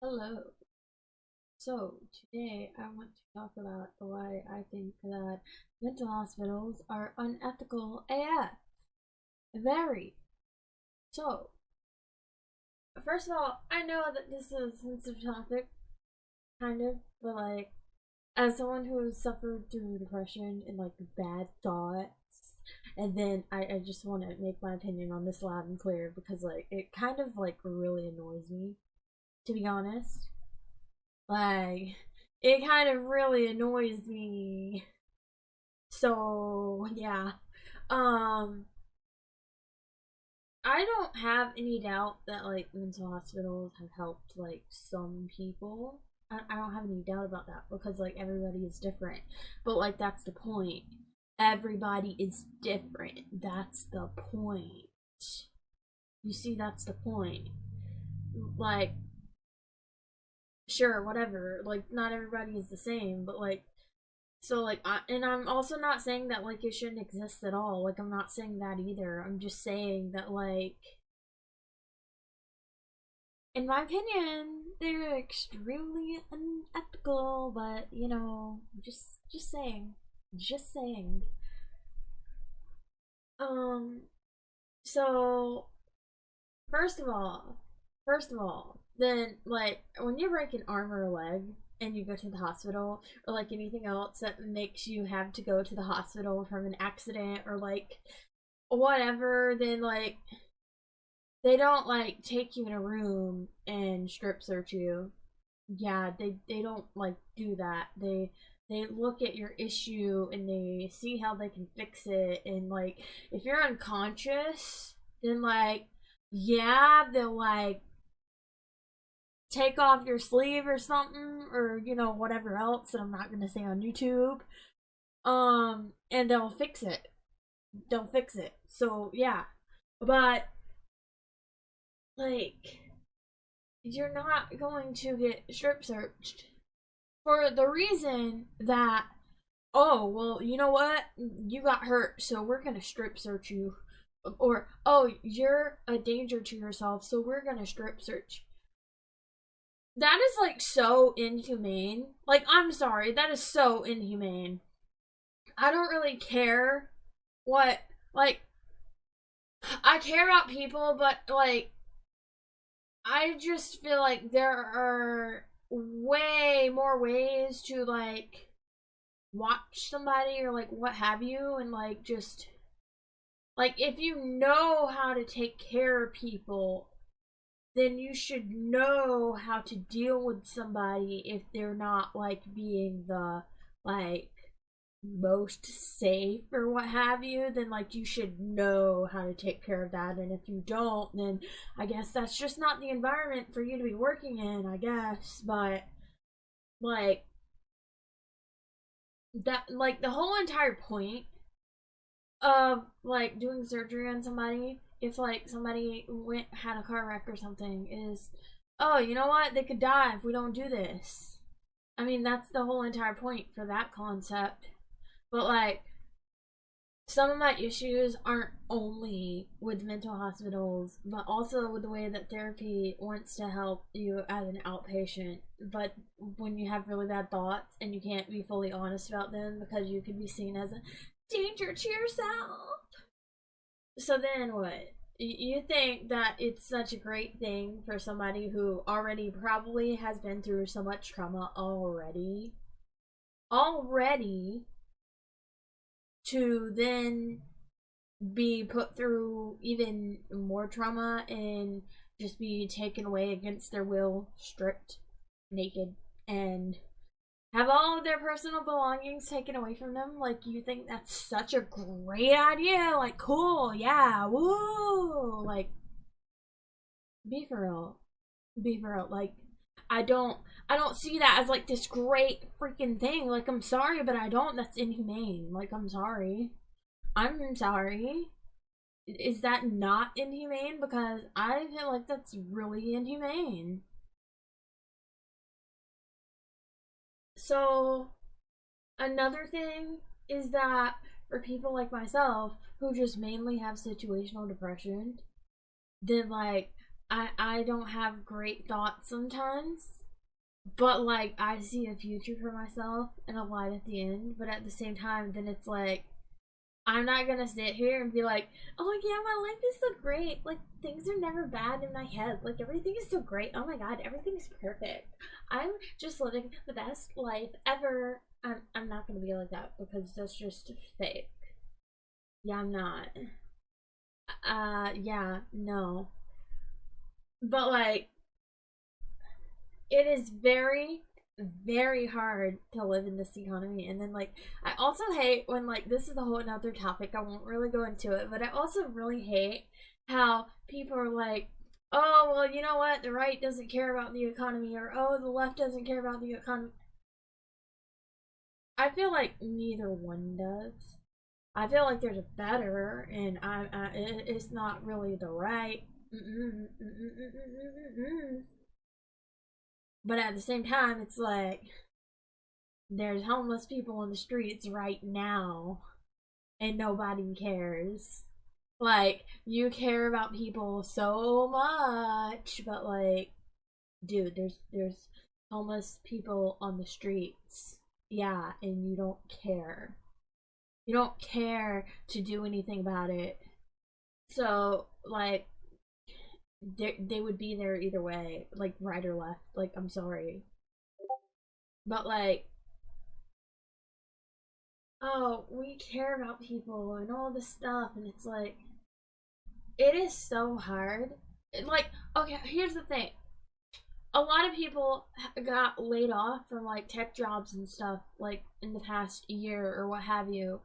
Hello. So, today I want to talk about why I think that mental hospitals are unethical AF. Very. So, first of all, I know that this is a sensitive topic, kind of, but as someone who has suffered through depression and bad thoughts, and then I just want to make my opinion on this loud and clear because it kind of really annoys me, to be honest. Like, it kind of really annoys me. So, yeah. Um, I don't have any doubt that, mental hospitals have helped, some people. I don't have any doubt about that because, everybody is different. But, that's the point. Everybody is different. That's the point. You see, that's the point. Like, sure, whatever. Not everybody is the same, but, and I'm also not saying that it shouldn't exist at all. I'm not saying that either. I'm just saying that in my opinion, they're extremely unethical. But just saying, just saying. Um. So first of all, then when you break an arm or a leg and you go to the hospital, or anything else that makes you have to go to the hospital from an accident or whatever, then they don't take you in a room and strip search you. Yeah, they don't do that. They look at your issue and they see how they can fix it, and if you're unconscious, then yeah, they'll take off your sleeve or something, or whatever else that I'm not gonna say on YouTube. And they'll fix it. They'll fix it. So yeah, but like you're not going to get strip searched for the reason that, oh well, you know what, you got hurt, so we're gonna strip search you, or oh, you're a danger to yourself, so we're gonna strip search. That is so inhumane. I'm sorry, that is so inhumane. I don't really care what, like, I care about people, but I just feel like there are way more ways to watch somebody or what have you, and just if you know how to take care of people, then you should know how to deal with somebody if they're not being the like most safe or what have you. Then you should know how to take care of that, and if you don't, then I guess that's just not the environment for you to be working in, I guess. But like that, the whole entire point of doing surgery on somebody, if somebody had a car wreck or something, is, oh, you know what, they could die if we don't do this. I mean, that's the whole entire point for that concept. But some of my issues aren't only with mental hospitals, but also with the way that therapy wants to help you as an outpatient. But when you have really bad thoughts and you can't be fully honest about them because you could be seen as a danger to yourself. So then what? You think that it's such a great thing for somebody who already probably has been through so much trauma already, to then be put through even more trauma and just be taken away against their will, stripped naked, and have all of their personal belongings taken away from them? You think that's such a great idea? Cool, yeah, woo! Be for real. Be for real. I don't I don't see that as this great freaking thing. I'm sorry, but I don't. That's inhumane. I'm sorry. I'm sorry. Is that not inhumane? Because I feel like that's really inhumane. So, another thing is that for people like myself who just mainly have situational depression, then I don't have great thoughts sometimes, but like I see a future for myself and a light at the end, but at the same time then it's like I'm not gonna sit here and be like, oh yeah, my life is so great. Like things are never bad in my head. Like everything is so great. Oh my god, everything's perfect. I'm just living the best life ever. I'm not gonna be like that because that's just fake. Yeah, I'm not. Yeah, no. But like it is very very hard to live in this economy, and then like I also hate when like this is a whole another topic, I won't really go into it, but I also really hate how people are like, oh well, you know what, the right doesn't care about the economy, or oh the left doesn't care about the economy. I feel like neither one does. I feel like there's a better, and it's not really the right. But at the same time, it's like there's homeless people on the streets right now, and nobody cares. Like, you care about people so much, but like, dude, there's homeless people on the streets. Yeah, and you don't care. You don't care to do anything about it. So, like, they would be there either way, like right or left. Like, I'm sorry. But like, oh, we care about people and all this stuff, and it's like it is so hard. Like, okay, here's the thing. A lot of people got laid off from like tech jobs and stuff like in the past year or what have you.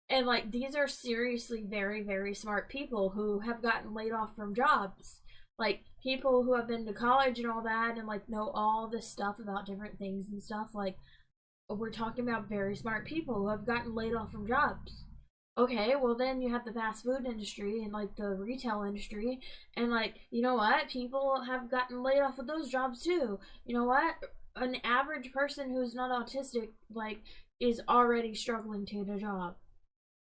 And like these are seriously very very smart people who have gotten laid off from jobs. Like people who have been to college and all that and like know all this stuff about different things and stuff, like we're talking about very smart people who have gotten laid off from jobs. Okay, well then you have the fast food industry and like the retail industry, and like you know what, people have gotten laid off of those jobs too. You know what, an average person who's not autistic like is already struggling to get a job.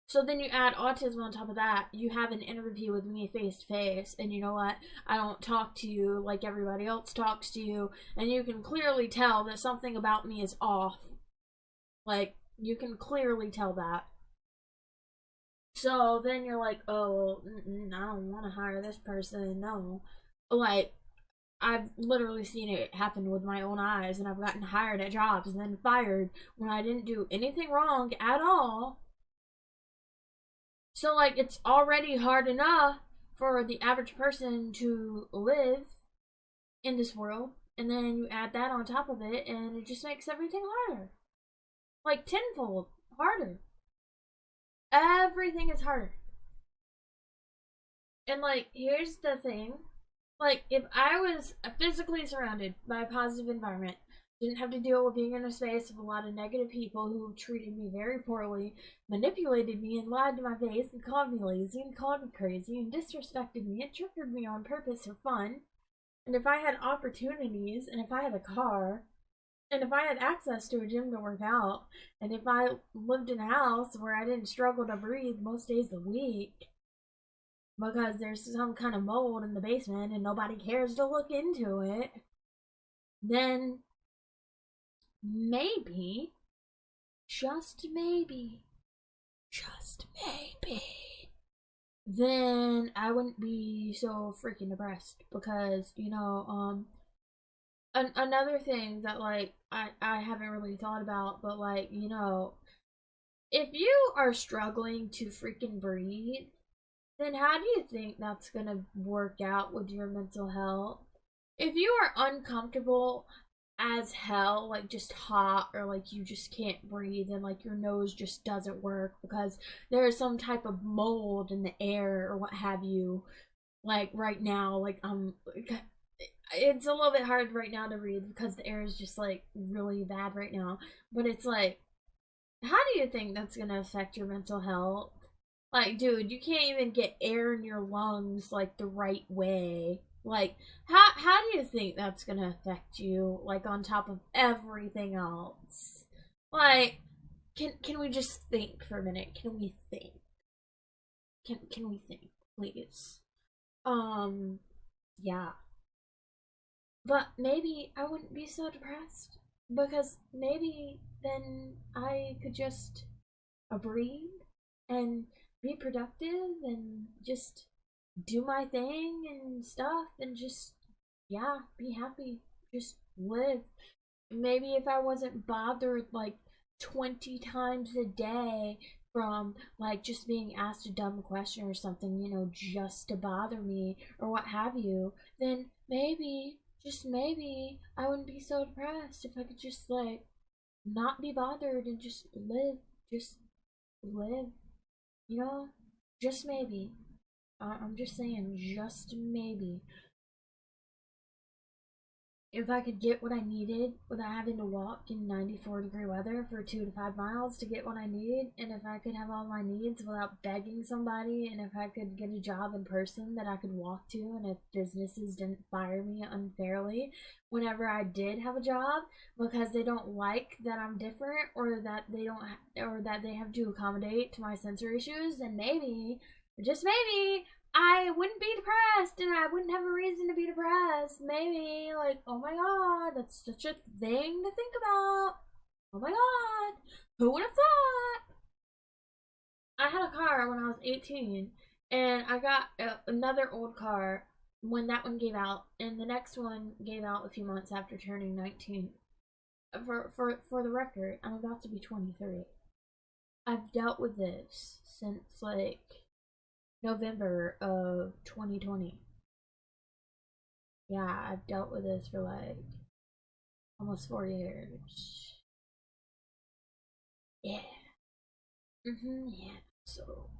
So then you add autism on top of that. You have an interview with me face to face, and you know what? I don't talk to you like everybody else talks to you, and you can clearly tell that something about me is off. Like, you can clearly tell that. So then you're like, oh, I don't want to hire this person. No. Like, I've literally seen it happen with my own eyes, and I've gotten hired at jobs and then fired when I didn't do anything wrong at all. So, like, it's already hard enough for the average person to live in this world, and then you add that on top of it, and it just makes everything harder. Like, tenfold harder. Everything is harder. And like, here's the thing. Like, if I was physically surrounded by a positive environment, didn't have to deal with being in a space of a lot of negative people who treated me very poorly, manipulated me and lied to my face and called me lazy and called me crazy and disrespected me and triggered me on purpose for fun, and if I had opportunities and if I had a car and if I had access to a gym to work out, and if I lived in a house where I didn't struggle to breathe most days of the week because there's some kind of mold in the basement and nobody cares to look into it, then maybe, just maybe, just maybe, then I wouldn't be so freaking depressed because, you know, another thing that like I haven't really thought about, but like, you know, if you are struggling to freaking breathe, then how do you think that's gonna work out with your mental health? If you are uncomfortable as hell, like just hot, or like you just can't breathe and like your nose just doesn't work because there is some type of mold in the air or what have you, like right now, like it's a little bit hard right now to breathe because the air is just like really bad right now, but it's like, how do you think that's gonna affect your mental health? Like, dude, you can't even get air in your lungs like the right way. Like, how do you think that's gonna affect you? Like, on top of everything else. Like, can we just think for a minute? Can we think? Can we think, please? Yeah. But maybe I wouldn't be so depressed because maybe then I could just breathe and be productive and just do my thing and stuff and just, yeah, be happy, just live. Maybe if I wasn't bothered like 20 times a day from like just being asked a dumb question or something, just to bother me or what have you, then maybe, just maybe, I wouldn't be so depressed if I could just like not be bothered and just live, you know? Just maybe. I'm just saying, just maybe. If I could get what I needed without having to walk in 94-degree weather for 2 to 5 miles to get what I need, and if I could have all my needs without begging somebody, and if I could get a job in person that I could walk to, and if businesses didn't fire me unfairly whenever I did have a job because they don't like that I'm different or that they don't or that they have to accommodate to my sensory issues, then maybe, just maybe, I wouldn't be depressed and I wouldn't have a reason to be depressed. Maybe, like, oh my god, that's such a thing to think about. Oh my god, who would have thought? I had a car when I was 18 and I got another old car when that one gave out, and the next one gave out a few months after turning 19. For the record, I'm about to be 23. I've dealt with this since like November of 2020. Yeah, I've dealt with this for like almost 4 years. Yeah. Yeah. So,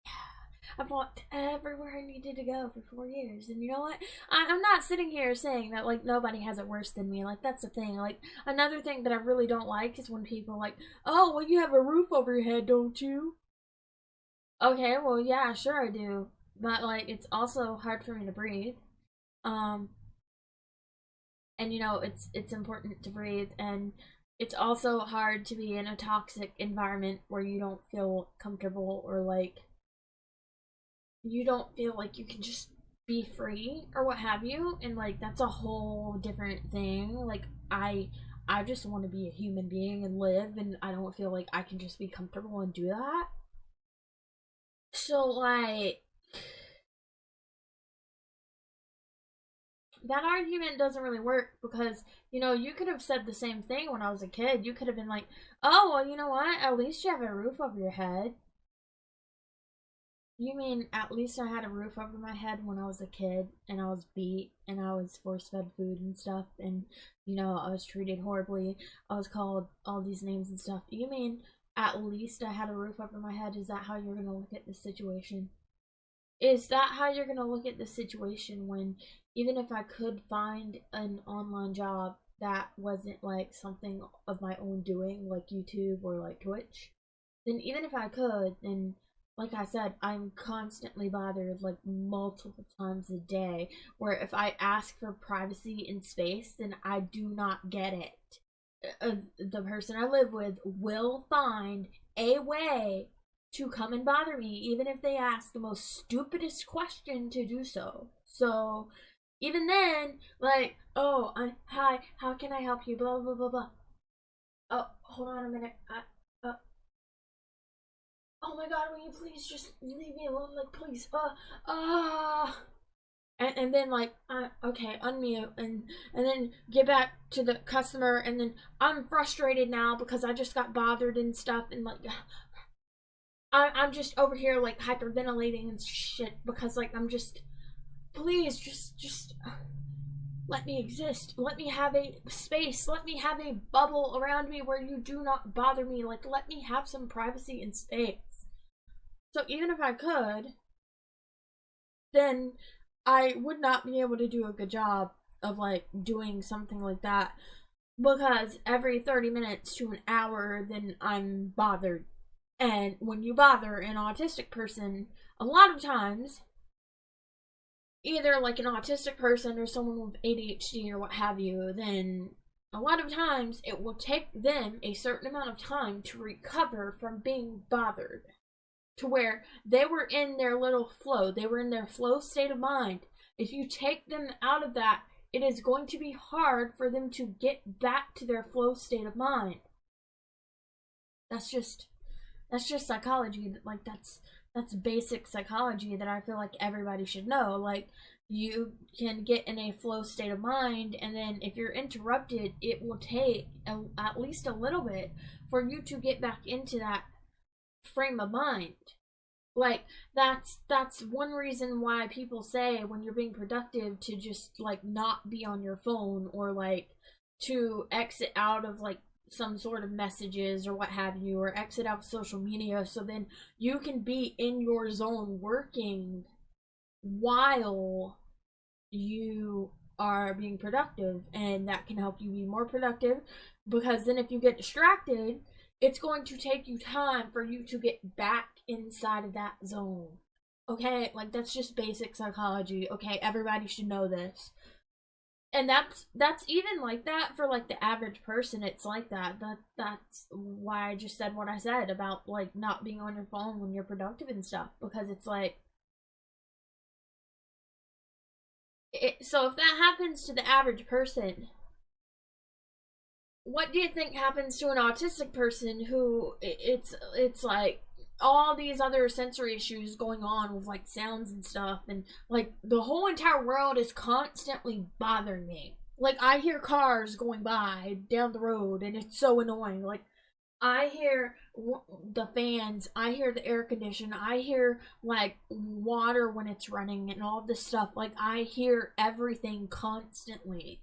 yeah. I've walked everywhere I needed to go for 4 years. And you know what? I'm not sitting here saying that, like, nobody has it worse than me. Like, that's the thing. Like, another thing that I really don't like is when people are like, oh, well, you have a roof over your head, don't you? Okay, well, yeah, sure I do. But, like, it's also hard for me to breathe. Um, and it's important to breathe, and it's also hard to be in a toxic environment where you don't feel comfortable or like you don't feel like you can just be free or what have you, and like that's a whole different thing. Like I just want to be a human being and live, and I don't feel like I can just be comfortable and do that. So like that argument doesn't really work because you could have said the same thing when I was a kid. You could have been like, oh, well, you know what, at least you have a roof over your head. You mean at least I had a roof over my head when I was a kid and I was beat and I was force fed food and stuff, and I was treated horribly, I was called all these names and stuff. You mean at least I had a roof over my head? Is that how you're gonna look at the situation? Is that how you're gonna look at the situation when even if I could find an online job that wasn't like something of my own doing, like YouTube or like Twitch, then even if I could, then like I said, I'm constantly bothered like multiple times a day. Where if I ask for privacy in space, then I do not get it. The person I live with will find a way to come and bother me, even if they ask the most stupidest question to do so. So, even then, like, oh, hi, how can I help you? Blah, blah, blah, blah. Oh, hold on a minute. Oh my god, will you please just leave me alone? Like, please. And then like, okay, unmute, and then get back to the customer, and then I'm frustrated now because I just got bothered and stuff, and like, I'm just over here like hyperventilating and shit because like I'm just, please just let me exist. Let me have a space. Let me have a bubble around me where you do not bother me. Like, let me have some privacy and space. So even if I could, then I would not be able to do a good job of like doing something like that, because every 30 minutes to an hour then I'm bothered. And when you bother an autistic person, a lot of times, either like an autistic person or someone with ADHD or what have you, then a lot of times it will take them a certain amount of time to recover from being bothered, to where they were in their little flow, they were in their flow state of mind. If you take them out of that it is going to be hard for them to get back to their flow state of mind. That's just psychology. Like, that's basic psychology that I feel like everybody should know. Like, you can get in a flow state of mind, and then if you're interrupted, it will take at least a little bit for you to get back into that frame of mind. Like, that's one reason why people say when you're being productive to just, like, not be on your phone, or like to exit out of like some sort of messages or what have you, or exit out of social media, so then you can be in your zone working while you are being productive, and that can help you be more productive, because then if you get distracted, it's going to take you time for you to get back inside of that zone. Okay, like, that's just basic psychology. Okay, everybody should know this. And that's even like that for like the average person. It's like that's why I just said what I said about like not being on your phone when you're productive and stuff, because it's like so if that happens to the average person, what do you think happens to an autistic person who it's like all these other sensory issues going on with like sounds and stuff, and like the whole entire world is constantly bothering me. Like, I hear cars going by down the road and it's so annoying. Like, I hear the fans, I hear the air condition, I hear like water when it's running and all this stuff. Like, I hear everything constantly.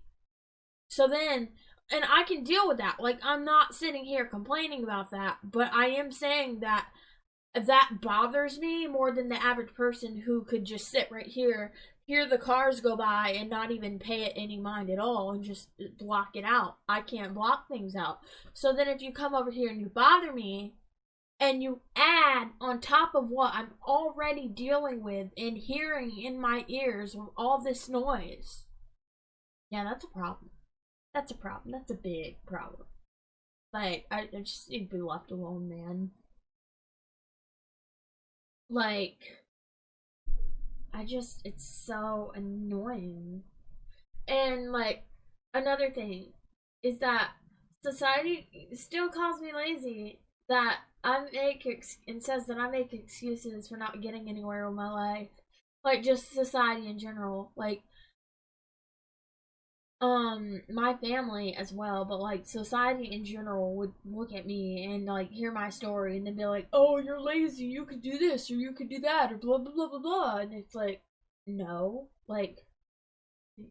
So then, and I can deal with that. Like, I'm not sitting here complaining about that, but I am saying that bothers me more than the average person who could just sit right here, hear the cars go by, and not even pay it any mind at all, and just block it out. I can't block things out. So then if you come over here and you bother me, and you add on top of what I'm already dealing with and hearing in my ears with all this noise, yeah, that's a problem. That's a problem. That's a big problem. Like, I just need to be left alone, man. Like, it's so annoying. And like, another thing is that society still calls me lazy, that and says that I make excuses for not getting anywhere with my life. Like, just society in general. Like, my family as well, but like society in general would look at me and like hear my story and then be like, oh, you're lazy, you could do this or you could do that or blah blah blah blah blah. And it's like, no, like,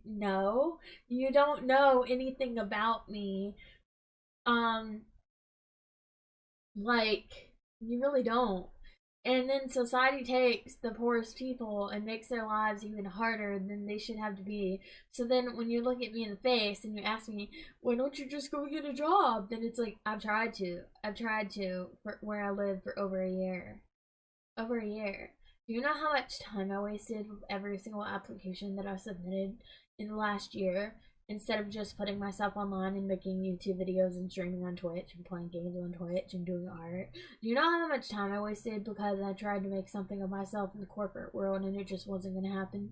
no, you don't know anything about me. Like, you really don't. And then society takes the poorest people and makes their lives even harder than they should have to be. So then when you look at me in the face and you ask me, why don't you just go get a job? Then it's like, I've tried to for where I live for over a year. Over a year. Do you know how much time I wasted with every single application that I submitted in the last year? Instead of just putting myself online and making YouTube videos and streaming on Twitch and playing games on Twitch and doing art. Do you know how much time I wasted because I tried to make something of myself in the corporate world and it just wasn't going to happen?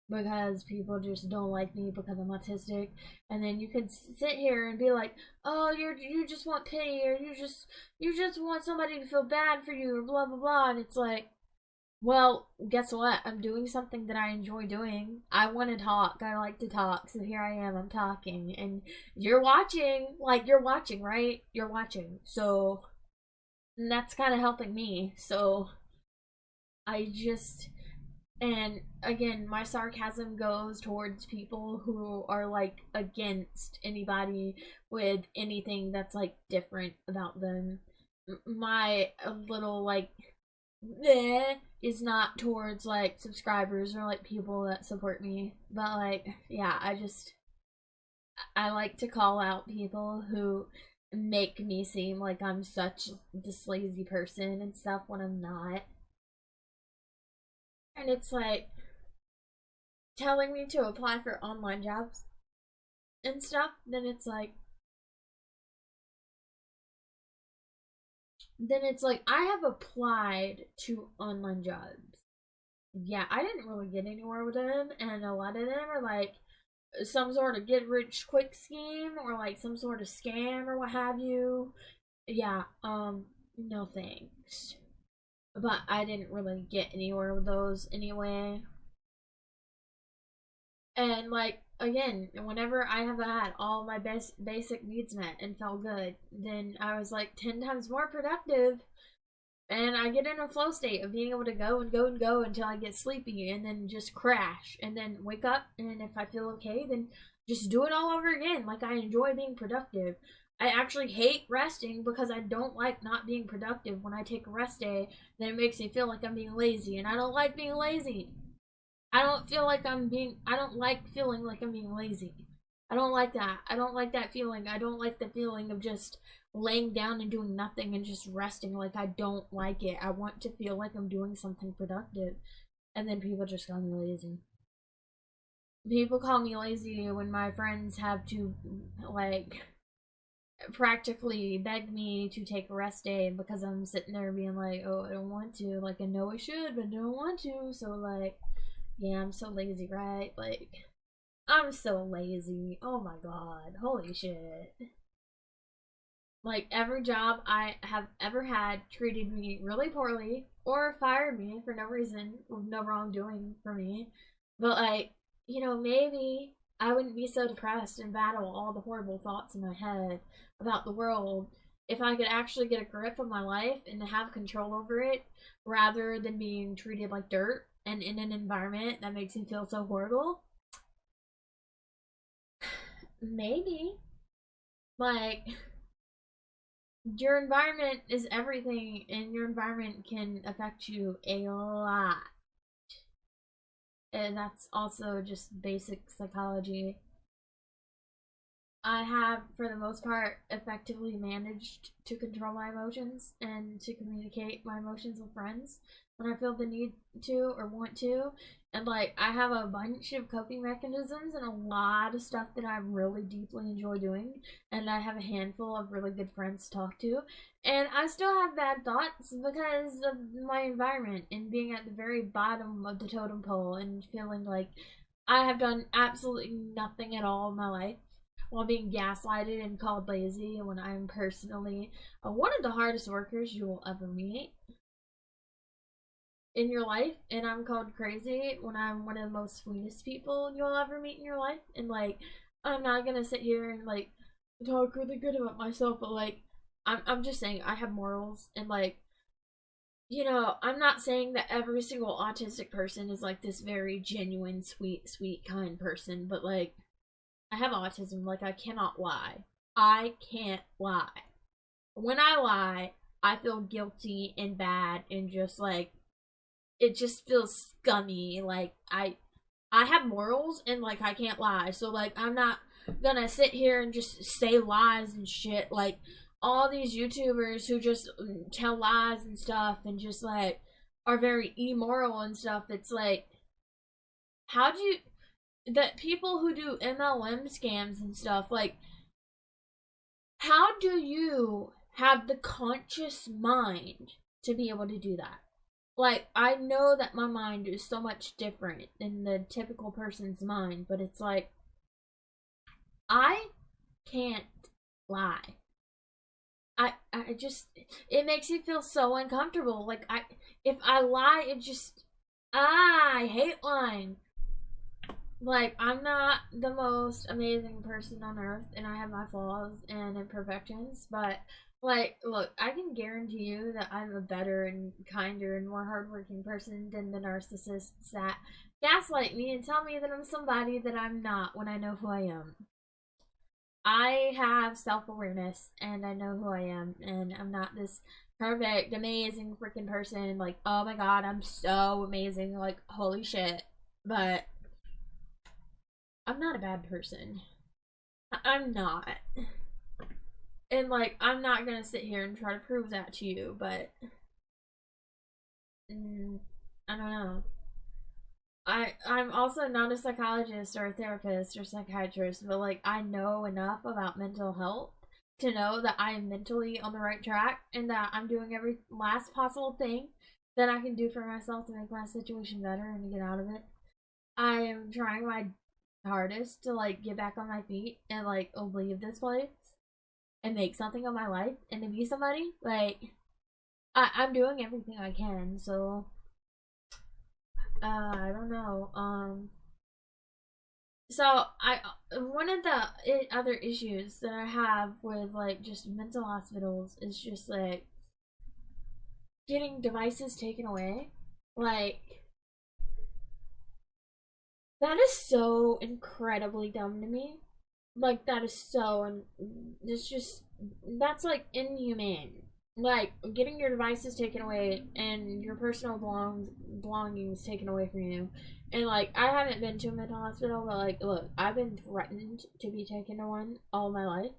Because people just don't like me because I'm autistic. And then you could sit here and be like, oh, you just want pity, or you just want somebody to feel bad for you, or blah blah blah. And it's like, well, guess what? I'm doing something that I enjoy doing. I want to talk. I like to talk. So here I am. I'm talking. And you're watching. Like, you're watching, right? You're watching. So that's kind of helping me. So I just... And again, my sarcasm goes towards people who are like against anybody with anything that's like different about them. My little like... is not towards like subscribers or like people that support me, but like, yeah, I like to call out people who make me seem like I'm such this lazy person and stuff when I'm not. And it's like telling me to apply for online jobs and stuff, then it's like I have applied to online jobs. Yeah, I didn't really get anywhere with them, and a lot of them are like, some sort of get rich quick scheme or like some sort of scam or what have you, yeah, no thanks. But I didn't really get anywhere with those anyway. And like again, whenever I have had all my basic needs met and felt good, then I was like 10 times more productive. And I get in a flow state of being able to go and go and go until I get sleepy and then just crash and then wake up. And if I feel okay, then just do it all over again. Like, I enjoy being productive. I actually hate resting because I don't like not being productive. When I take a rest day, then it makes me feel like I'm being lazy. And I don't like being lazy. I don't like feeling like I'm being lazy. I don't like that. I don't like that feeling. I don't like the feeling of just laying down and doing nothing and just resting. Like, I don't like it. I want to feel like I'm doing something productive. And then people just call me lazy. People call me lazy when my friends have to, like, practically beg me to take a rest day because I'm sitting there being like, oh, I don't want to. Like, I know I should, but I don't want to. So, like, yeah, I'm so lazy, right? Like, I'm so lazy. Oh my god. Holy shit. Like, every job I have ever had treated me really poorly or fired me for no reason, with no wrongdoing for me. But, like, maybe I wouldn't be so depressed and battle all the horrible thoughts in my head about the world if I could actually get a grip of my life and have control over it rather than being treated like dirt and in an environment that makes me feel so horrible. Maybe. Like, your environment is everything, and your environment can affect you a lot. And that's also just basic psychology. I have, for the most part, effectively managed to control my emotions and to communicate my emotions with friends when I feel the need to or want to. And, like, I have a bunch of coping mechanisms and a lot of stuff that I really deeply enjoy doing. And I have a handful of really good friends to talk to. And I still have bad thoughts because of my environment and being at the very bottom of the totem pole and feeling like I have done absolutely nothing at all in my life while being gaslighted and called lazy when I'm personally one of the hardest workers you will ever meet in your life, and I'm called crazy when I'm one of the most sweetest people you'll ever meet in your life. And like, I'm not gonna sit here and like talk really good about myself, but like, I'm just saying I have morals. And like, I'm not saying that every single autistic person is like this very genuine, sweet, kind person, but like, I have autism. Like, I cannot lie. I can't lie. When I lie, I feel guilty and bad and just like, it just feels scummy. Like, I have morals and like, I can't lie. So like, I'm not gonna sit here and just say lies and shit. Like, all these YouTubers who just tell lies and stuff and just like are very immoral and stuff. It's like, how do you, that people who do MLM scams and stuff, like, how do you have the conscious mind to be able to do that? Like, I know that my mind is so much different than the typical person's mind, but it's like, I can't lie. I just, it makes me feel so uncomfortable. Like, if I lie, it just, I hate lying. Like, I'm not the most amazing person on earth, and I have my flaws and imperfections, but, like, look, I can guarantee you that I'm a better and kinder and more hardworking person than the narcissists that gaslight me and tell me that I'm somebody that I'm not when I know who I am. I have self-awareness, and I know who I am, and I'm not this perfect, amazing freaking person, like, oh my god, I'm so amazing, like, holy shit, but I'm not a bad person. I'm not. And like, I'm not gonna sit here and try to prove that to you, but I don't know. I'm also not a psychologist or a therapist or psychiatrist, but like, I know enough about mental health to know that I am mentally on the right track and that I'm doing every last possible thing that I can do for myself to make my situation better and to get out of it. I am trying my hardest to like get back on my feet and like leave this place and make something of my life and to be somebody. Like I'm doing everything I can, so I don't know. So one of the other issues that I have with like just mental hospitals is just like getting devices taken away. Like that is so incredibly dumb to me. Like that is so, and it's just that's like inhumane. Like getting your devices taken away and your personal belongings taken away from you. And like I haven't been to a mental hospital, but like look, I've been threatened to be taken to one all my life.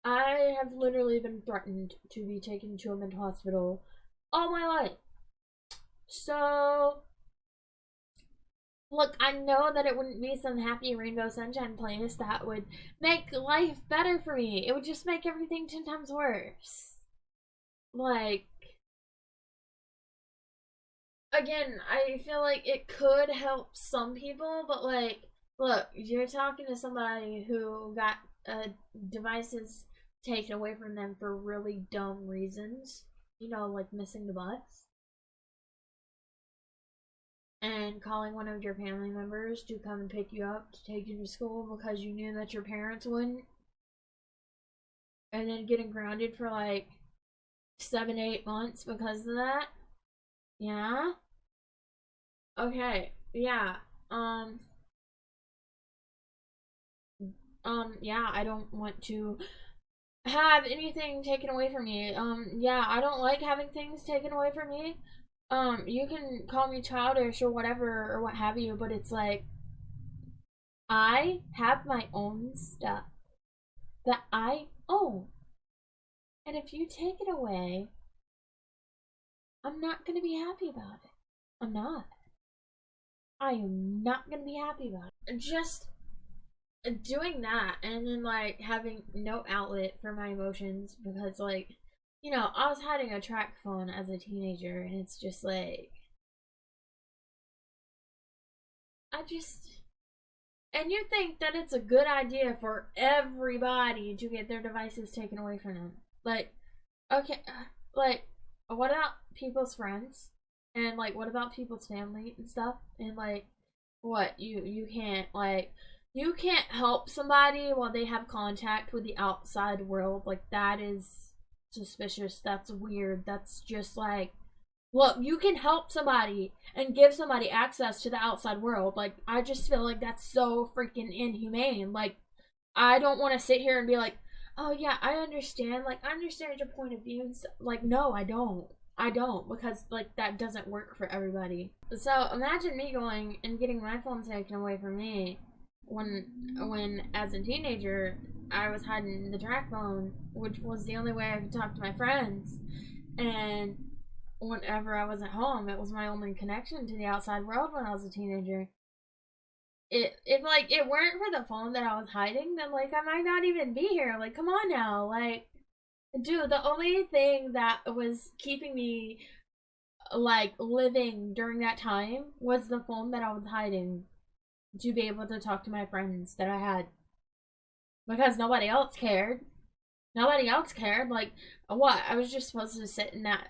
I have literally been threatened to be taken to a mental hospital all my life. So look, I know that it wouldn't be some happy rainbow sunshine place that would make life better for me. It would just make everything 10 times worse. Like, again, I feel like it could help some people, but like, look, you're talking to somebody who got devices taken away from them for really dumb reasons. You know, like missing the bus. And calling one of your family members to come and pick you up to take you to school because you knew that your parents wouldn't. And then getting grounded for like 7, 8 months because of that. Yeah. Okay. Yeah. Yeah, I don't want to have anything taken away from me. Yeah, I don't like having things taken away from me. You can call me childish or whatever or what have you, but it's like I have my own stuff that I own. And if you take it away, I'm not gonna be happy about it. I'm not. I am not gonna be happy about it. Just doing that and then like having no outlet for my emotions because like you know, I was having a track phone as a teenager and it's just like and you think that it's a good idea for everybody to get their devices taken away from them. Like okay, like what about people's friends? And like what about people's family and stuff? And like what you can't like you can't help somebody while they have contact with the outside world. Like that is suspicious. That's weird. That's just like look, you can help somebody and give somebody access to the outside world. Like I just feel like that's so freaking inhumane. Like I don't want to sit here and be like, "Oh yeah, I understand. Like I understand your point of view." And so, like no, I don't. I don't because like that doesn't work for everybody. So imagine me going and getting my phone taken away from me when as a teenager I was hiding the track phone, which was the only way I could talk to my friends, and whenever I was at home, it was my only connection to the outside world when I was a teenager. If like it weren't for the phone that I was hiding, then like I might not even be here. Like come on now, like dude, the only thing that was keeping me like living during that time was the phone that I was hiding to be able to talk to my friends that I had because nobody else cared. Nobody else cared. Like what? I was just supposed to sit in that.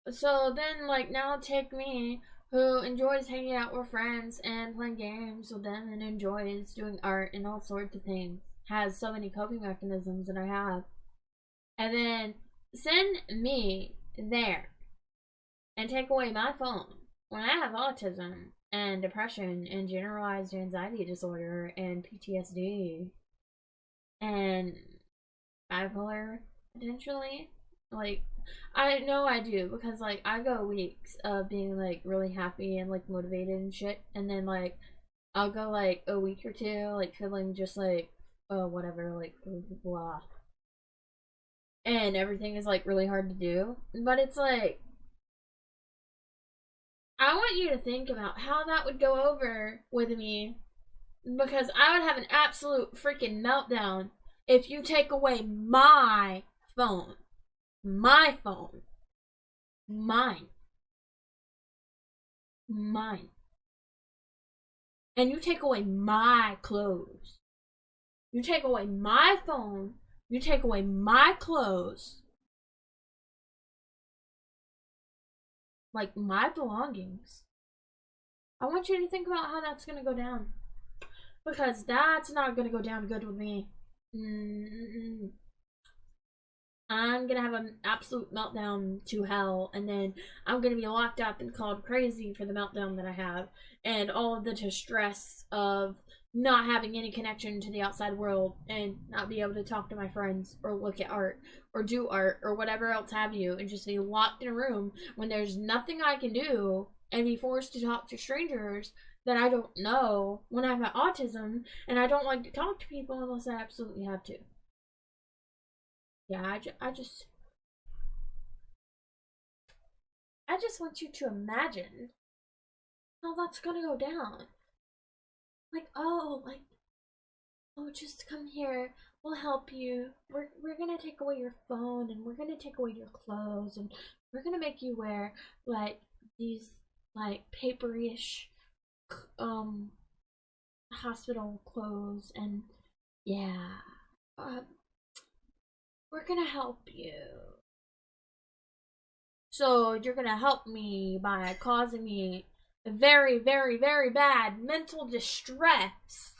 So then, like, now take me, who enjoys hanging out with friends and playing games with them and enjoys doing art and all sorts of things, has so many coping mechanisms that I have, and then send me there and take away my phone when I have autism and depression and generalized anxiety disorder and PTSD and bipolar potentially. Like I know I do because like I go weeks of being like really happy and like motivated and shit, and then like I'll go like a week or two like feeling just like whatever like blah, and everything is like really hard to do. But it's like I want you to think about how that would go over with me because I would have an absolute freaking meltdown if you take away my phone. My phone. Mine. mine. And you take away my clothes. You take away my phone. You take away my clothes. Like, my belongings. I want you to think about how that's going to go down. Because that's not going to go down good with me. I'm going to have an absolute meltdown to hell. And then I'm going to be locked up and called crazy for the meltdown that I have. And all of the distress of not having any connection to the outside world. And not be able to talk to my friends. Or look at art. Or do art. Or whatever else have you. And just be locked in a room when there's nothing I can do. And be forced to talk to strangers that I don't know when I have autism, and I don't like to talk to people unless I absolutely have to. Yeah, I just want you to imagine how that's gonna go down. Like, oh, just come here. We'll help you. We're gonna take away your phone, and we're gonna take away your clothes, and we're gonna make you wear like these like paperish hospital clothes, and yeah, we're gonna help you. So you're gonna help me by causing me a very, very, very bad mental distress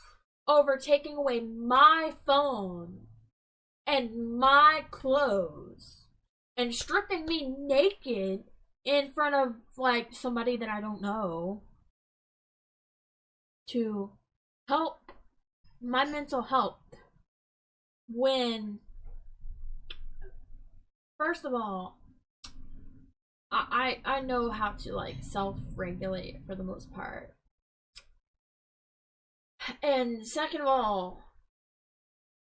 over taking away my phone and my clothes and stripping me naked in front of like somebody that I don't know to help my mental health, when first of all I know how to like self-regulate for the most part, and second of all,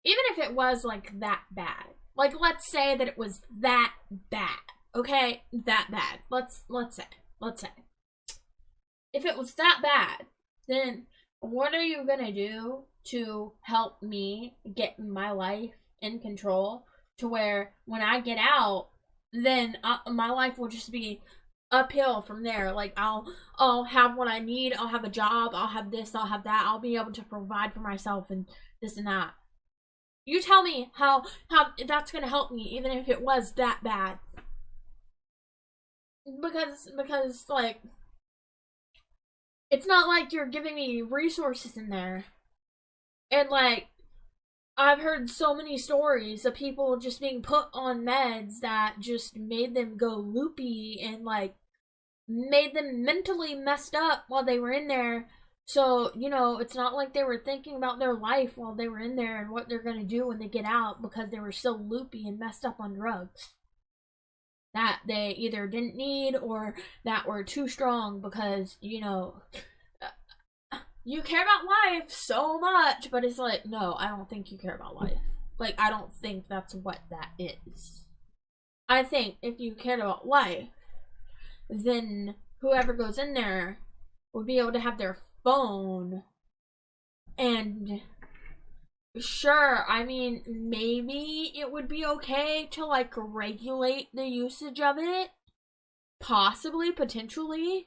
even if it was like that bad, like let's say that it was that bad, okay, that bad, let's say if it was that bad, then what are you gonna do to help me get my life in control to where when I get out, then my life will just be uphill from there? Like I'll have what I need. I'll have a job. I'll have this. I'll have that. I'll be able to provide for myself and this and that. You tell me how that's gonna help me, even if it was that bad. Because like, it's not like you're giving me resources in there. And like, I've heard so many stories of people just being put on meds that just made them go loopy and like made them mentally messed up while they were in there. So, you know, it's not like they were thinking about their life while they were in there and what they're going to do when they get out, because they were so loopy and messed up on drugs that they either didn't need or that were too strong, because, you know, you care about life so much, but it's like, no, I don't think you care about life. Like, I don't think that's what that is. I think if you cared about life, then whoever goes in there would be able to have their phone. And sure, I mean, maybe it would be okay to like regulate the usage of it. Possibly, potentially.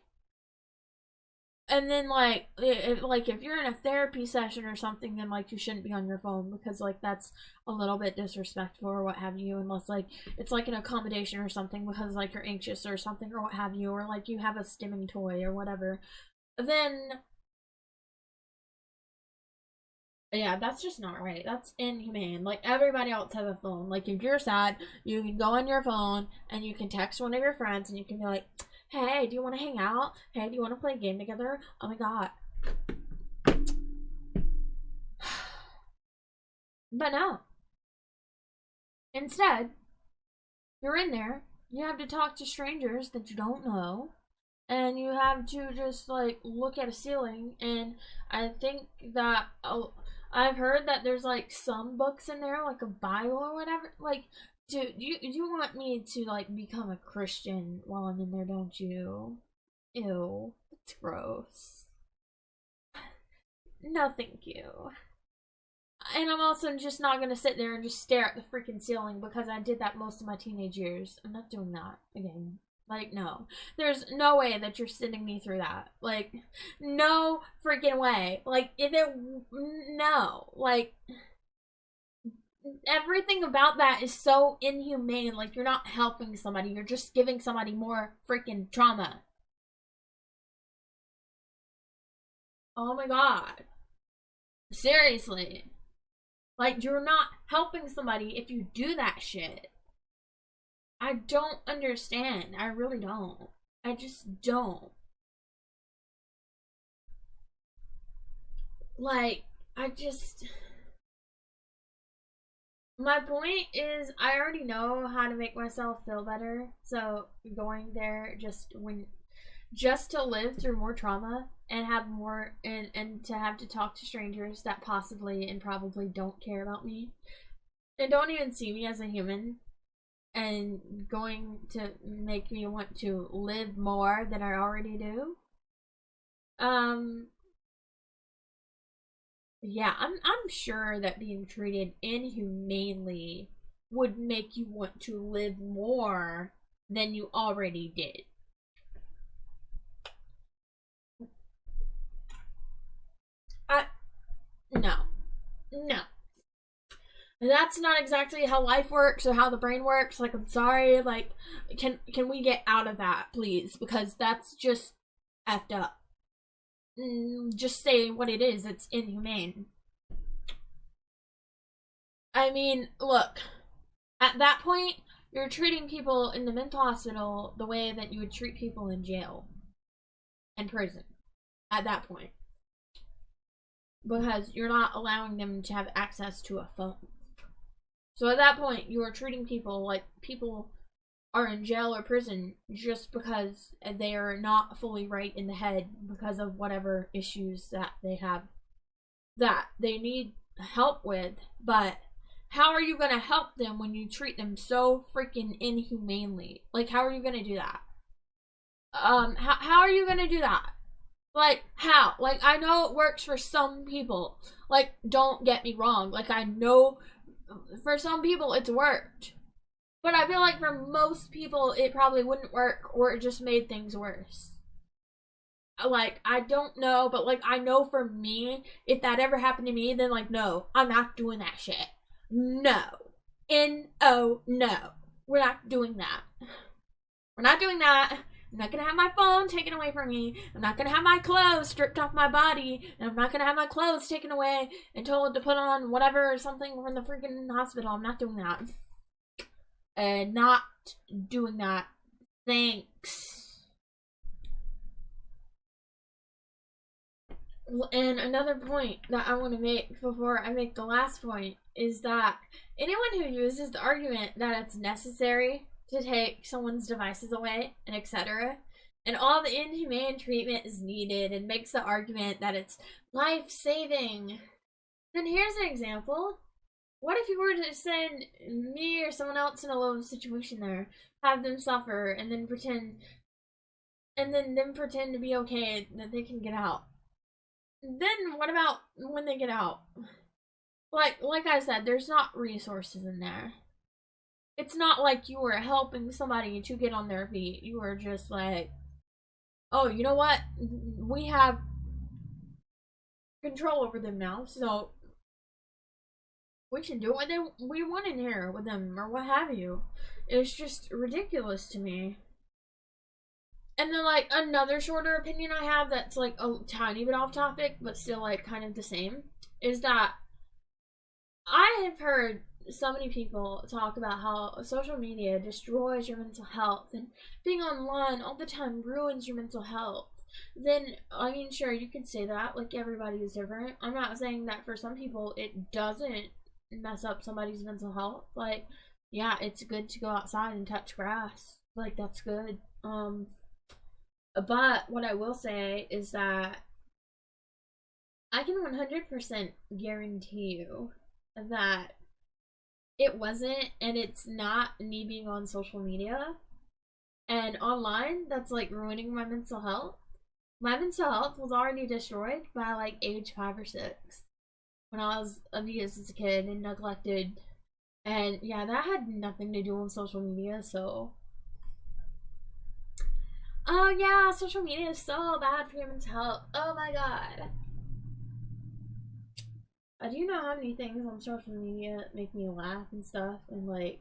And then like if you're in a therapy session or something, then like you shouldn't be on your phone, because like that's a little bit disrespectful or what have you, unless like it's like an accommodation or something because like you're anxious or something or what have you, or like you have a stimming toy or whatever. Then yeah, that's just not right. That's inhumane. Like, everybody else has a phone. Like, if you're sad, you can go on your phone and you can text one of your friends and you can be like, hey, do you want to hang out? Hey, do you want to play a game together? Oh my god. But no. Instead, you're in there, you have to talk to strangers that you don't know, and you have to just, like, look at a ceiling, and I think that, I've heard that there's, like, some books in there, like a Bible or whatever. Like, dude, you want me to, like, become a Christian while I'm in there, don't you? Ew. It's gross. No, thank you. And I'm also just not gonna sit there and just stare at the freaking ceiling, because I did that most of my teenage years. I'm not doing that again. Like, no. There's no way that you're sending me through that. Like, no freaking way. Like, if it, no. Like, everything about that is so inhumane. Like, you're not helping somebody, you're just giving somebody more freaking trauma. Oh my god. Seriously. Like, you're not helping somebody if you do that shit. I don't understand. I really don't. I just don't. Like, I just... My point is, I already know how to make myself feel better. So, going there just to live through more trauma and have more, and to have to talk to strangers that possibly and probably don't care about me and don't even see me as a human, and going to make me want to live more than I already do. Yeah, I'm sure that being treated inhumanely would make you want to live more than you already did. No. No. That's not exactly how life works or how the brain works. Like, I'm sorry, like, can we get out of that, please? Because that's just effed up. Just say what it is. It's inhumane. I mean, look, at that point, you're treating people in the mental hospital the way that you would treat people in jail and prison. At that point. Because you're not allowing them to have access to a phone. So at that point, you are treating people like people are in jail or prison just because they are not fully right in the head because of whatever issues that they have that they need help with. But how are you going to help them when you treat them so freaking inhumanely? Like, how are you going to do that? How are you going to do that? Like, how? Like, I know it works for some people. Like, don't get me wrong. Like, I know for some people it's worked. But I feel like for most people it probably wouldn't work, or it just made things worse. Like, I don't know, but like, I know for me, if that ever happened to me, then like, no, I'm not doing that shit. No. N-O, no. We're not doing that. We're not doing that. I'm not gonna have my phone taken away from me. I'm not gonna have my clothes stripped off my body. And I'm not gonna have my clothes taken away and told to put on whatever or something from the freaking hospital. I'm not doing that. Not doing that. Thanks. And another point that I want to make before I make the last point is that anyone who uses the argument that it's necessary to take someone's devices away and etc., and all the inhumane treatment is needed, and makes the argument that it's life-saving, then here's an example. What if you were to send me or someone else in a low situation there, have them suffer, and then pretend to be okay, that they can get out? Then what about when they get out? Like I said, there's not resources in there. It's not like you were helping somebody to get on their feet. You were just like, oh, you know what? We have control over them now, so we can do what we want in here with them, or what have you. It's just ridiculous to me. And then, like, another shorter opinion I have that's, like, a tiny bit off topic, but still, like, kind of the same, is that I have heard so many people talk about how social media destroys your mental health, and being online all the time ruins your mental health. Then, I mean, sure, you could say that, like, everybody is different. I'm not saying that for some people it doesn't mess up somebody's mental health. Like, yeah, it's good to go outside and touch grass. Like, that's good. But what I will say is that I can 100% guarantee you that it wasn't, and it's not, me being on social media and online that's like ruining my mental health. My mental health was already destroyed by like age 5 or 6 when I was abused as a kid and neglected. And yeah, that had nothing to do with social media, so Oh yeah, social media is so bad for humans' health. Oh my god. Do you know how many things on social media make me laugh and stuff? And like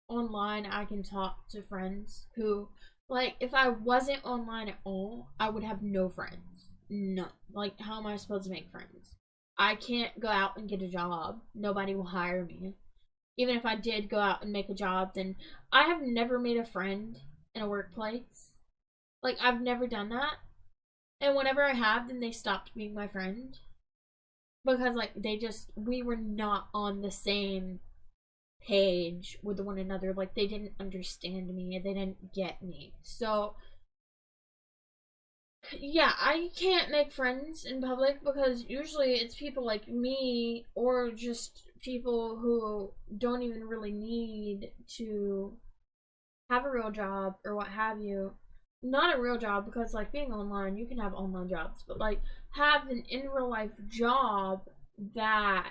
online, I can talk to friends who, like, if I wasn't online at all, I would have no friends. None. Like, how am I supposed to make friends? I can't go out and get a job. Nobody will hire me. Even if I did go out and make a job, then I have never made a friend in a workplace. Like, I've never done that. And whenever I have, then they stopped being my friend. Because, like, we were not on the same page with one another. Like, they didn't understand me, they didn't get me. So yeah, I can't make friends in public because usually it's people like me or just people who don't even really need to have a real job or what have you. Not a real job, because like being online, you can have online jobs, but like have an in real life job that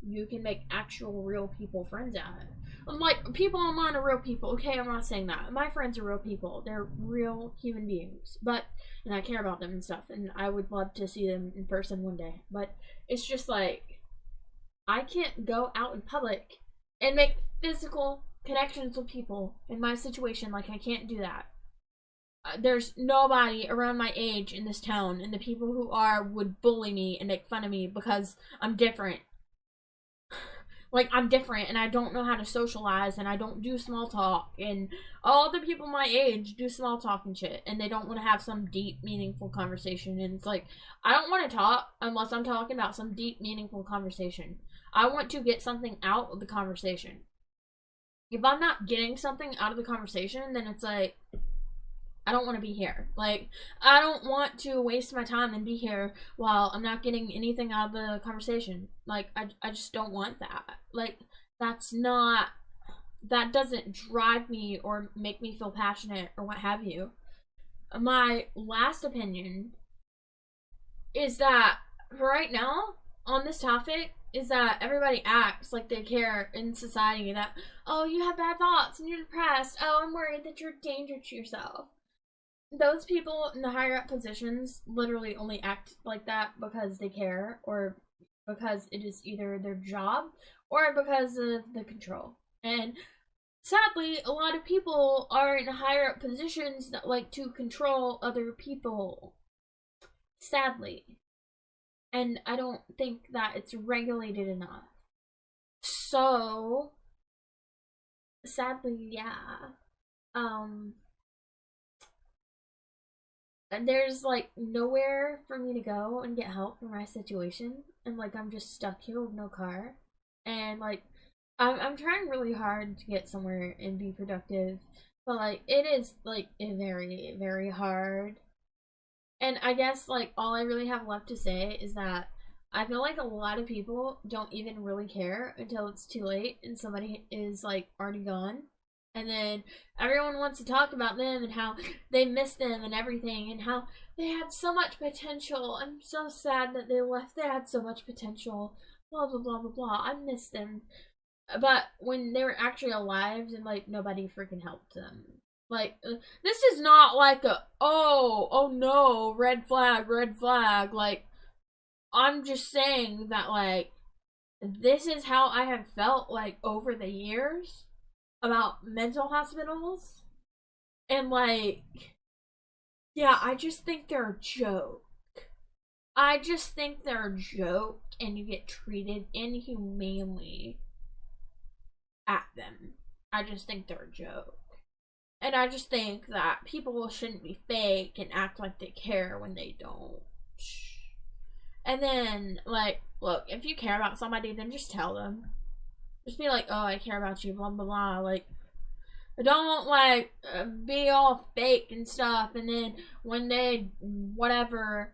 you can make actual real people friends out of. Like, people online are real people. Okay, I'm not saying that. My friends are real people. They're real human beings. But, and I care about them and stuff. And I would love to see them in person one day. But it's just like, I can't go out in public and make physical connections with people in my situation. Like, I can't do that. There's nobody around my age in this town. And the people who are would bully me and make fun of me because I'm different. Like, I'm different and I don't know how to socialize and I don't do small talk, and all the people my age do small talk and shit, and they don't want to have some deep, meaningful conversation. And it's like, I don't want to talk unless I'm talking about some deep, meaningful conversation. I want to get something out of the conversation. If I'm not getting something out of the conversation, then it's like, I don't want to be here. Like, I don't want to waste my time and be here while I'm not getting anything out of the conversation. Like, I just don't want that. Like, that doesn't drive me or make me feel passionate or what have you. My last opinion is that for right now, on this topic, is that everybody acts like they care in society that, oh, you have bad thoughts and you're depressed. Oh, I'm worried that you're a danger to yourself. Those people in the higher up positions literally only act like that because they care, or because it is either their job or because of the control. And sadly, a lot of people are in higher up positions that like to control other people. Sadly. And I don't think that it's regulated enough. So, sadly, yeah. There's like nowhere for me to go and get help for my situation, and like I'm just stuck here with no car, and like I'm trying really hard to get somewhere and be productive, but like it is like very, very hard. And I guess like all I really have left to say is that I feel like a lot of people don't even really care until it's too late and somebody is like already gone. And then everyone wants to talk about them and how they miss them and everything and how they had so much potential. I'm so sad that they left. They had so much potential. Blah, blah, blah, blah, blah. I miss them. But when they were actually alive, and like nobody freaking helped them. Like, this is not like a, oh no, red flag, red flag. Like, I'm just saying that, like, this is how I have felt, like, over the years about mental hospitals. And, like, yeah, I just think they're a joke. I just think they're a joke, and you get treated inhumanely at them. I just think they're a joke. And I just think that people shouldn't be fake and act like they care when they don't. And then, like, look, if you care about somebody, then just tell them. Just be like, oh, I care about you, blah, blah, blah. Like, don't, like, be all fake and stuff. And then when they, whatever,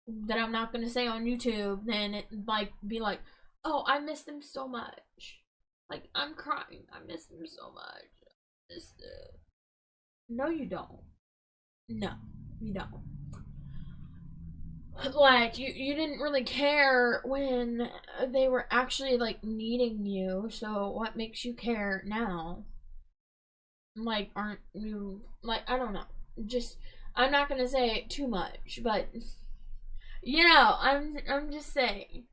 that I'm not going to say on YouTube, then it, like, be like, oh, I miss them so much. Like, I'm crying. I miss them so much. I miss them. No, you don't. No, you don't. Like, you didn't really care when they were actually, like, needing you, so what makes you care now? like, aren't you, like, I don't know. Just, I'm not gonna say too much, but, I'm just saying.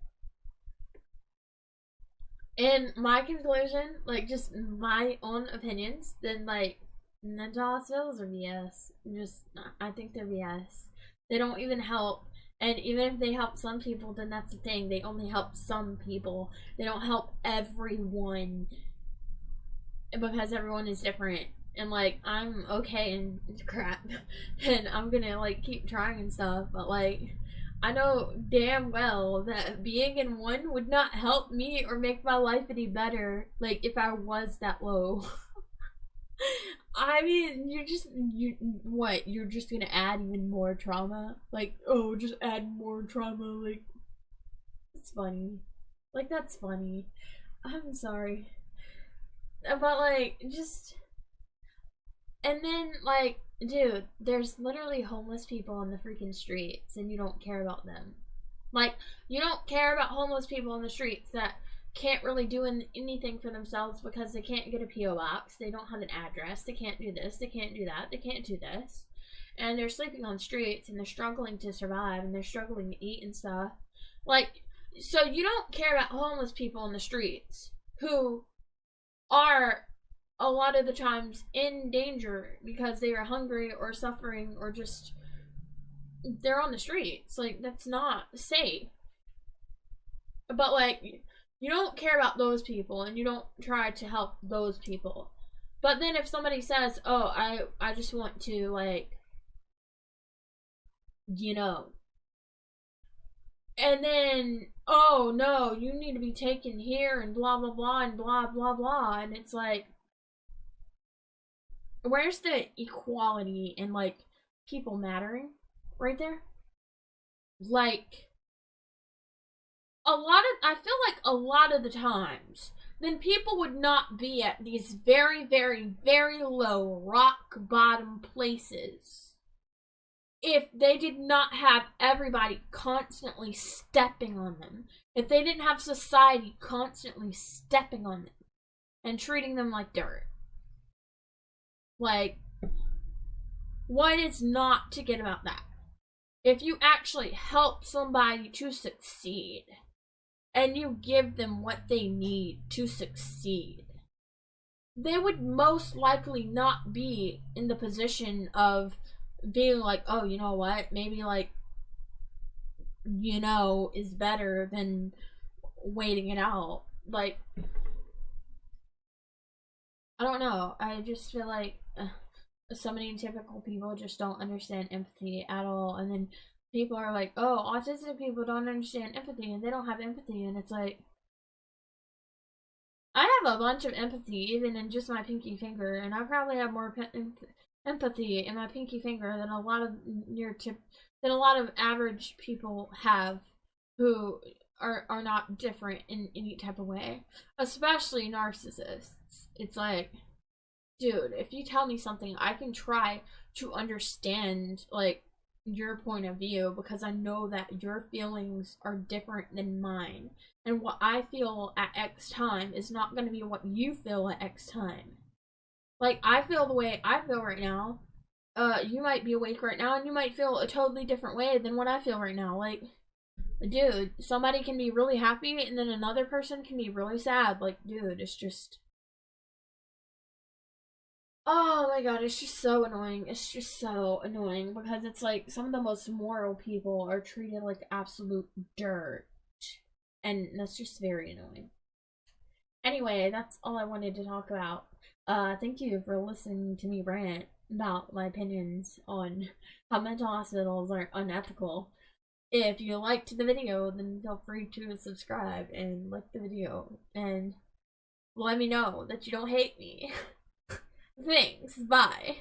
In my conclusion, like, just my own opinions, then, like, mental hospitals are BS. Just, I think they're BS. They don't even help. And even if they help some people, then that's the thing. They only help some people. They don't help everyone. Because everyone is different. And, like, I'm okay and crap. And I'm gonna, like, keep trying and stuff. But, like, I know damn well that being in one would not help me or make my life any better, like, if I was that low. I mean, you're just gonna add even more trauma? Like, oh, just add more trauma, like, it's funny. Like, that's funny. I'm sorry. But, like, just, and then, like, dude, there's literally homeless people on the freaking streets, and you don't care about them. Like, you don't care about homeless people on the streets that can't really do anything for themselves because they can't get a P.O. box, they don't have an address, they can't do this, they can't do that, they can't do this. And they're sleeping on streets, and they're struggling to survive, and they're struggling to eat and stuff. Like, so you don't care about homeless people on the streets who are a lot of the times in danger because they are hungry or suffering or just they're on the streets. Like, that's not safe. But, like, you don't care about those people and you don't try to help those people. But then if somebody says, oh, I just want to, like, and then, oh no, you need to be taken here and blah blah blah and blah blah blah, and it's like, where's the equality and, like, people mattering right there? Like, I feel like a lot of the times, then people would not be at these very, very, very low rock bottom places if they did not have everybody constantly stepping on them. If they didn't have society constantly stepping on them and treating them like dirt. Like, what is not to get about that? If you actually help somebody to succeed and you give them what they need to succeed, they would most likely not be in the position of being like, oh, you know what, maybe, like, is better than waiting it out. Like, I don't know, I just feel like so many typical people just don't understand empathy at all, and then people are like, oh, autistic people don't understand empathy and they don't have empathy, and it's like, I have a bunch of empathy even in just my pinky finger, and I probably have more empathy in my pinky finger than a lot of average people have who are not different in any type of way, especially narcissists. It's like, dude, if you tell me something, I can try to understand, like, your point of view because I know that your feelings are different than mine. And what I feel at X time is not going to be what you feel at X time. Like, I feel the way I feel right now. You might be awake right now and you might feel a totally different way than what I feel right now. Like, dude, somebody can be really happy and then another person can be really sad. Like, dude, it's just, oh my god, it's just so annoying. It's just so annoying because it's like some of the most moral people are treated like absolute dirt. And that's just very annoying. Anyway, that's all I wanted to talk about. Thank you for listening to me rant about my opinions on how mental hospitals are unethical. If you liked the video, then feel free to subscribe and like the video. And let me know that you don't hate me. Thanks, bye.